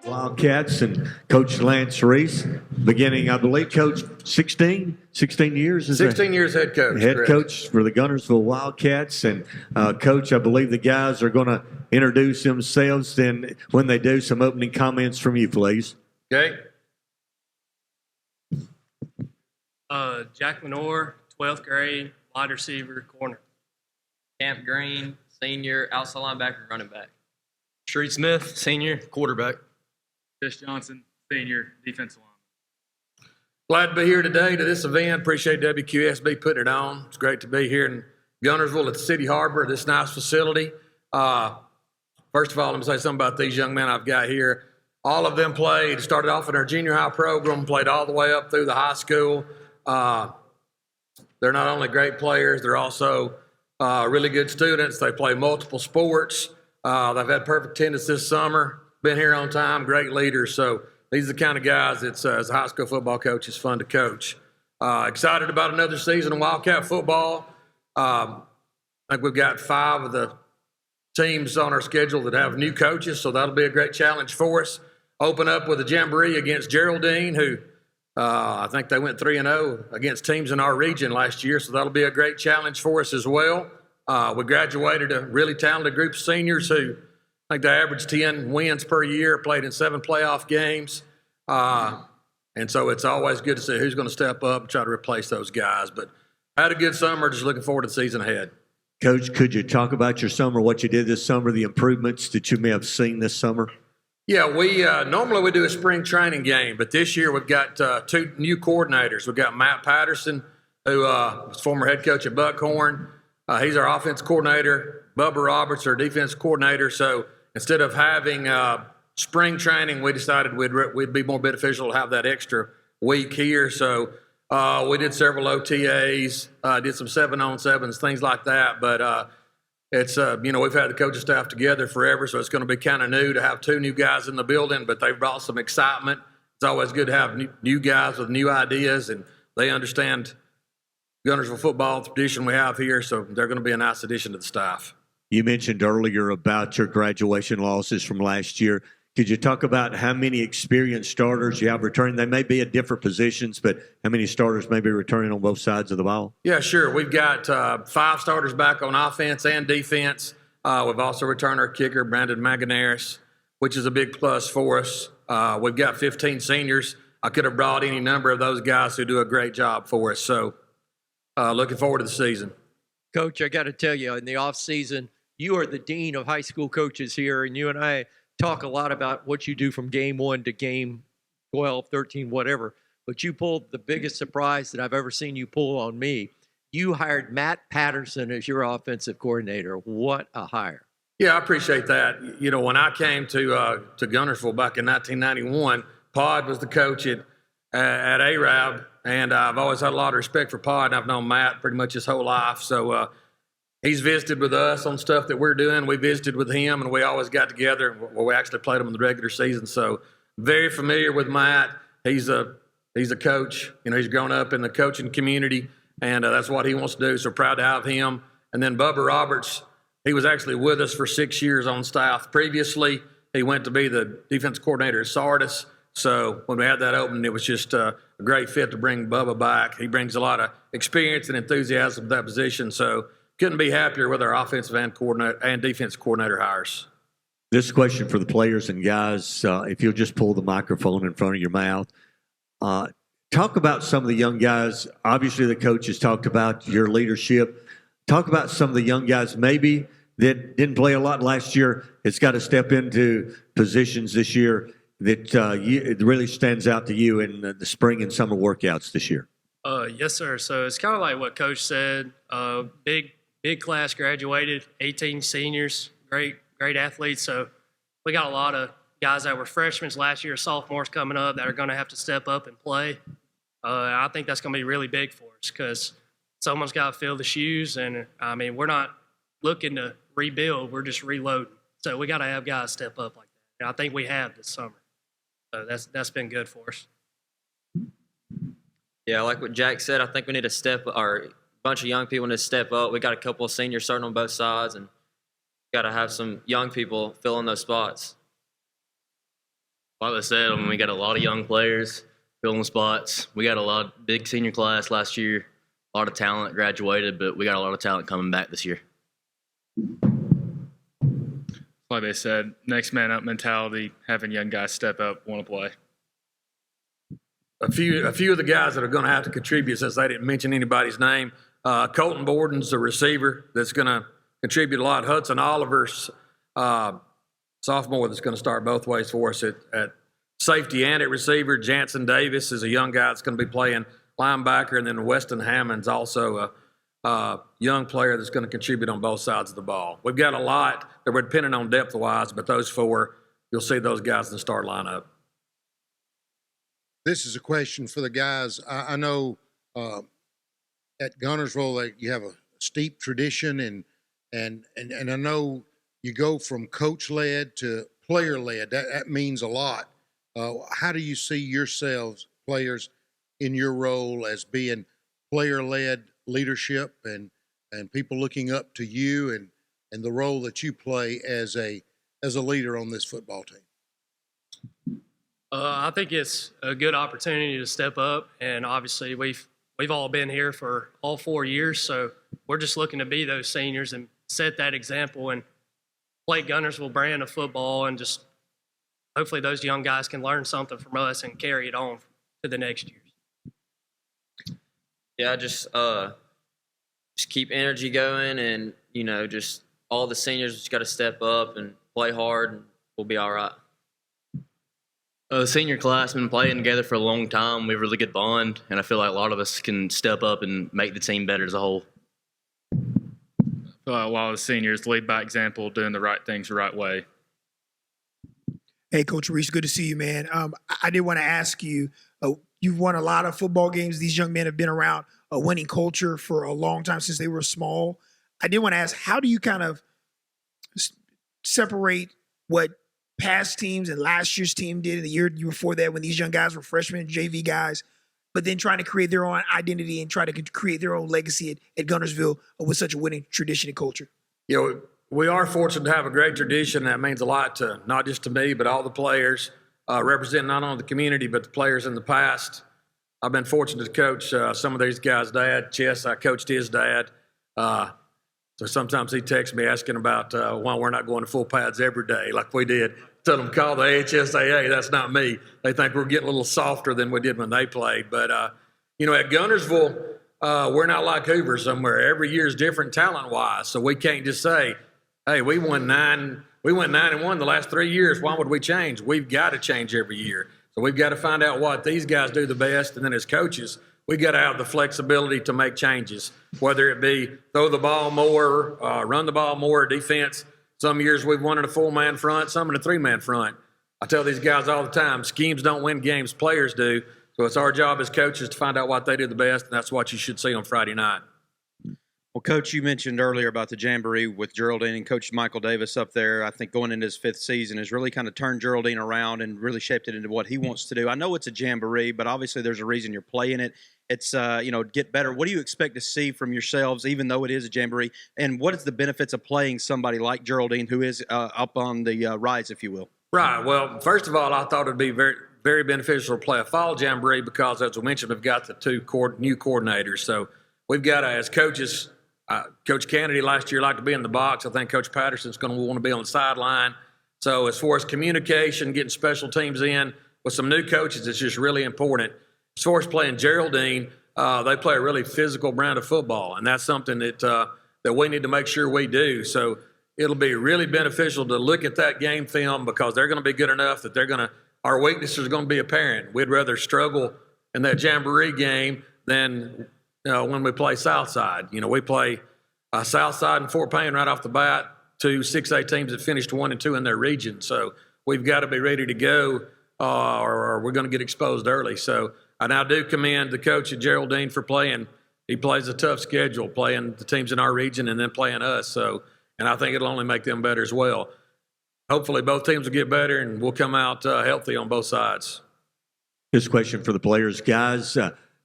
Wildcats and Coach Lance Reese, beginning, I believe, Coach, 16 years? 16 years head coach. Head correct. coach for the Guntersville Wildcats. And, Coach, I believe the guys are going to introduce themselves. Then when they do, some opening comments from you, please. Okay. Jack Lenore, 12th grade, wide receiver, corner. Camp Green, senior, outside linebacker, running back. Street Smith, senior, quarterback. Chris Johnson, senior, defensive line. Glad to be here today to this event. Appreciate WQSB putting it on. It's great to be here in Guntersville at the City Harbor, this nice facility. First of all, let me say something about these young men I've got here. All of them started off in our junior high program, played all the way up through the high school. They're not only great players, they're also really good students. They play multiple sports. They've had perfect attendance this summer, been here on time, great leaders. So these are the kind of guys that's, as a high school football coach, it's fun to coach. Excited about another season of Wildcat football. I think we've got 5 of the teams on our schedule that have new coaches, so that'll be a great challenge for us. Open up with a jamboree against Geraldine, who I think they went 3-0 against teams in our region last year, so that'll be a great challenge for us as well. We graduated a really talented group of seniors who I think they averaged 10 wins per year, played in 7 playoff games. And so it's always good to see who's going to step up and try to replace those guys. But had a good summer, just looking forward to the season ahead. Coach, could you talk about your summer, what you did this summer, the improvements that you may have seen this summer? Yeah, we normally we do a spring training game, but this year we've got 2 new coordinators. We've got Matt Patterson, who was former head coach at Buckhorn. He's our offense coordinator. Bubba Roberts, our defense coordinator. So instead of having spring training, we decided we'd be more beneficial to have that extra week here. So we did several OTAs, did some 7-on-7s, things like that. But it's, we've had the coaching staff together forever, so it's going to be kind of new to have 2 new guys in the building, but they've brought some excitement. It's always good to have new guys with new ideas, and they understand Guntersville football, the tradition we have here, so they're going to be a nice addition to the staff. You mentioned earlier about your graduation losses from last year. Could you talk about how many experienced starters you have returning? They may be at different positions, but how many starters may be returning on both sides of the ball? Yeah, sure. We've got 5 starters back on offense and defense. We've also returned our kicker, Brandon Maganaris, which is a big plus for us. We've got 15 seniors. I could have brought any number of those guys who do a great job for us. So looking forward to the season. Coach, I got to tell you, in the off season, you are the dean of high school coaches here, and you and I talk a lot about what you do from game 1 to game 12, 13, whatever. But you pulled the biggest surprise that I've ever seen you pull on me. You hired Matt Patterson as your offensive coordinator. What a hire. Yeah, I appreciate that. You know, when I came to Guntersville back in 1991, Pod was the coach at Arab, and I've always had a lot of respect for Pod. I've known Matt pretty much his whole life. So he's visited with us on stuff that we're doing. We visited with him, and we always got together. Well, we actually played him in the regular season. So very familiar with Matt. He's a coach. You know, he's grown up in the coaching community, and that's what he wants to do. So proud to have him. And then Bubba Roberts, he was actually with us for 6 years on staff previously. He went to be the defense coordinator at Sardis. So when we had that opening, it was just a great fit to bring Bubba back. He brings a lot of experience and enthusiasm to that position. So couldn't be happier with our offensive and defense coordinator hires. This question for the players and guys, if you'll just pull the microphone in front of your mouth. Talk about some of the young guys. Obviously, the coaches talked about your leadership. Talk about some of the young guys maybe that didn't play a lot last year. It's got to step into positions this year that it really stands out to you in the spring and summer workouts this year. Yes, sir. So it's kind of like what Coach said. Big class graduated, 18 seniors, great athletes. So we got a lot of guys that were freshmen last year, sophomores coming up that are going to have to step up and play. I think that's going to be really big for us because someone's got to fill the shoes. And, I mean, we're not looking to rebuild. We're just reloading. So we got to have guys step up like that. And I think we have this summer. So that's been good for us. Yeah, like what Jack said, I think we need to bunch of young people need to step up. We got a couple of seniors starting on both sides, and got to have some young people fill in those spots. Like I said, we got a lot of young players filling spots. We got a lot big senior class last year. A lot of talent graduated, but we got a lot of talent coming back this year. Like they said, next man up mentality, having young guys step up, want to play. A few of the guys that are going to have to contribute, since they didn't mention anybody's name. Colton Borden's a receiver that's going to contribute a lot. Hudson Oliver's sophomore that's going to start both ways for us at safety and at receiver. Jansen Davis is a young guy that's going to be playing linebacker, and then Weston Hammond's also a young player that's going to contribute on both sides of the ball. We've got a lot that we're depending on depth-wise, but those four, you'll see those guys in the start lineup. This is a question for the guys. I know at Guntersville you have a steep tradition, and I know you go from coach-led to player-led. That means a lot. How do you see yourselves, players, in your role as being player-led leadership and people looking up to you and the role that you play as a leader on this football team? I think it's a good opportunity to step up, and obviously we've all been here for all 4 years, so we're just looking to be those seniors and set that example and play Guntersville brand of football, and just hopefully those young guys can learn something from us and carry it on to the next years. Yeah, just keep energy going, and just all the seniors just got to step up and play hard, and we'll be all right. Senior class been playing together for a long time. We have a really good bond, and I feel like a lot of us can step up and make the team better as a whole. I feel like a lot of the seniors lead by example, doing the right things the right way. Hey, Coach Reese, good to see you, man. I did want to ask you, you've won a lot of football games. These young men have been around a winning culture for a long time since they were small. I did want to ask, how do you kind of separate what past teams and last year's team did, and the year before that when these young guys were freshmen, JV guys, but then trying to create their own identity and try to create their own legacy at Guntersville with such a winning tradition and culture? We are fortunate to have a great tradition. That means a lot to not just to me, but all the players representing not only the community, but the players in the past. I've been fortunate to coach some of these guys' dad. Chess, I coached his dad. So sometimes he texts me asking about why we're not going to full pads every day like we did. Tell them call the AHSAA. That's not me. They think we're getting a little softer than we did when they played. But, at Guntersville, we're not like Hoover somewhere. Every year is different talent-wise. So we can't just say, hey, we went 9-1 the last 3 years. Why would we change? We've got to change every year. So we've got to find out what these guys do the best. And then as coaches, we got to have the flexibility to make changes, whether it be throw the ball more, run the ball more, defense. Some years we've won in a full-man front, some in a three-man front. I tell these guys all the time, schemes don't win games, players do. So it's our job as coaches to find out what they do the best, and that's what you should see on Friday night. Well, Coach, you mentioned earlier about the Jamboree with Geraldine, and Coach Michael Davis up there, I think going into his 5th season, has really kind of turned Geraldine around and really shaped it into what he wants to do. I know it's a Jamboree, but obviously there's a reason you're playing it. It's, get better. What do you expect to see from yourselves, even though it is a Jamboree? And what is the benefits of playing somebody like Geraldine, who is up on the rise, if you will? Right. Well, first of all, I thought it'd be very, very beneficial to play a fall Jamboree because, as we mentioned, we've got the 2 new coordinators. So we've got to, as coaches, Coach Kennedy last year liked to be in the box. I think Coach Patterson's going to want to be on the sideline. So as far as communication, getting special teams in with some new coaches, it's just really important. As far as playing Geraldine, they play a really physical brand of football, and that's something that we need to make sure we do. So it'll be really beneficial to look at that game film because they're going to be good enough that our weaknesses are going to be apparent. We'd rather struggle in that Jamboree game than when we play Southside. We play Southside and Fort Payne right off the bat, 2 6A teams that finished 1 and 2 in their region. So we've got to be ready to go or we're going to get exposed early. So I now do commend the coach at Geraldine for playing. He plays a tough schedule, playing the teams in our region and then playing us. So, and I think it'll only make them better as well. Hopefully both teams will get better and we'll come out healthy on both sides. This question for the players. Guys,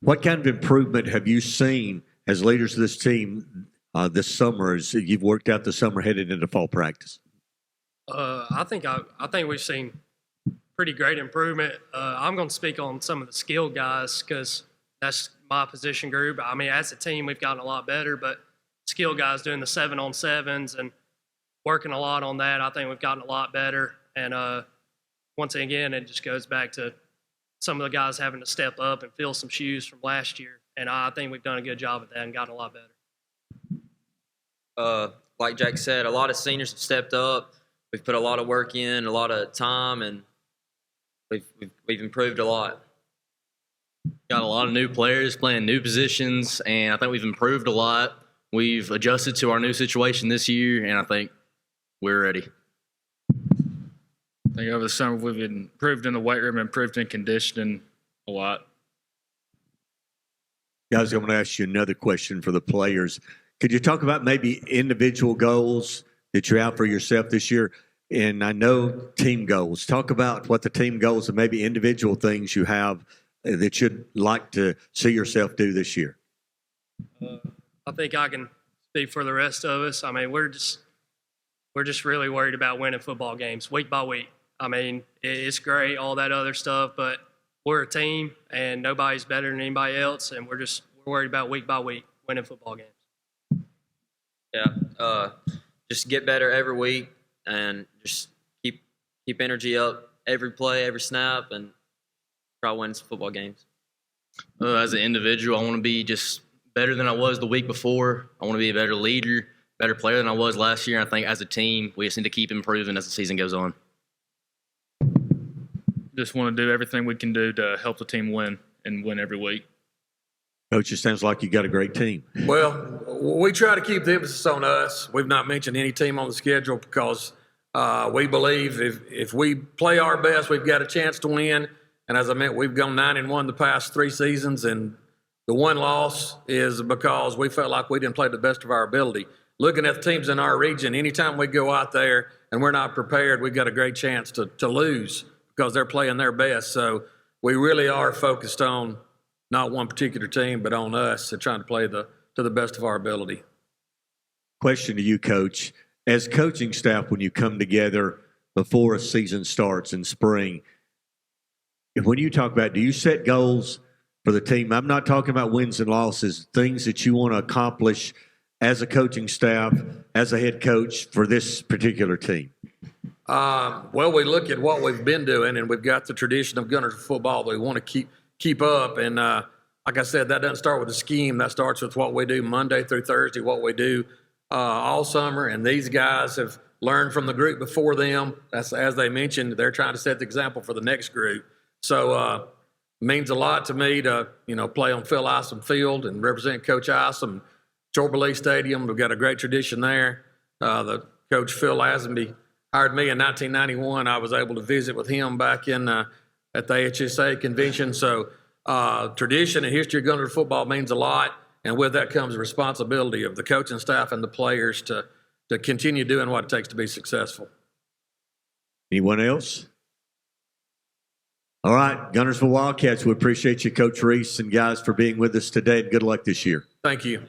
what kind of improvement have you seen as leaders of this team this summer as you've worked out the summer headed into fall practice? I think we've seen pretty great improvement. I'm going to speak on some of the skilled guys because that's my position group. I mean, as a team, we've gotten a lot better, but skilled guys doing the 7-on-7s and working a lot on that, I think we've gotten a lot better. And once again, it just goes back to some of the guys having to step up and fill some shoes from last year. And I think we've done a good job at that and gotten a lot better. Like Jake said, a lot of seniors have stepped up. We've put a lot of work in, a lot of time, and we've improved a lot. Got a lot of new players playing new positions, and I think we've improved a lot. We've adjusted to our new situation this year, and I think we're ready. I think over the summer we've improved in the weight room, improved in conditioning a lot. Guys, I'm going to ask you another question for the players. Could you talk about maybe individual goals that you have for yourself this year? And I know team goals. Talk about what the team goals and maybe individual things you have that you'd like to see yourself do this year. I think I can speak for the rest of us. I mean, we're just really worried about winning football games week by week. I mean, it's great, all that other stuff, but we're a team and nobody's better than anybody else, and we're worried about week by week winning football games. Yeah, just get better every week and just keep energy up every play, every snap, and try to win some football games. As an individual, I want to be just better than I was the week before. I want to be a better leader, better player than I was last year. I think as a team, we just need to keep improving as the season goes on. Just want to do everything we can do to help the team win and win every week. Coach, it sounds like you got a great team. Well, we try to keep the emphasis on us. We've not mentioned any team on the schedule because we believe if we play our best, we've got a chance to win. And as I meant, we've gone 9-1 the past 3 seasons, and the one loss is because we felt like we didn't play the best of our ability. Looking at the teams in our region, anytime we go out there and we're not prepared, we've got a great chance to lose because they're playing their best. So we really are focused on not one particular team, but on us and trying to play to the best of our ability. Question to you, Coach. As coaching staff, when you come together before a season starts in spring, when you talk about, do you set goals for the team? I'm not talking about wins and losses, things that you want to accomplish as a coaching staff, as a head coach for this particular team. Well, we look at what we've been doing, and we've got the tradition of Guntersville football that we want to keep up. And like I said, that doesn't start with a scheme. That starts with what we do Monday through Thursday, what we do all summer. And these guys have learned from the group before them. That's, as they mentioned, they're trying to set the example for the next group. So it means a lot to me to, play on Phil Isom Field and represent Coach Isom, Chorley Stadium. We've got a great tradition there. The Coach Phil Lazenby hired me in 1991. I was able to visit with him back in at the HSA convention. So tradition and history of Guntersville football means a lot, and with that comes the responsibility of the coaching staff and the players to continue doing what it takes to be successful. Anyone else? All right, Guntersville Wildcats, we appreciate you, Coach Reese, and guys, for being with us today, and good luck this year. Thank you.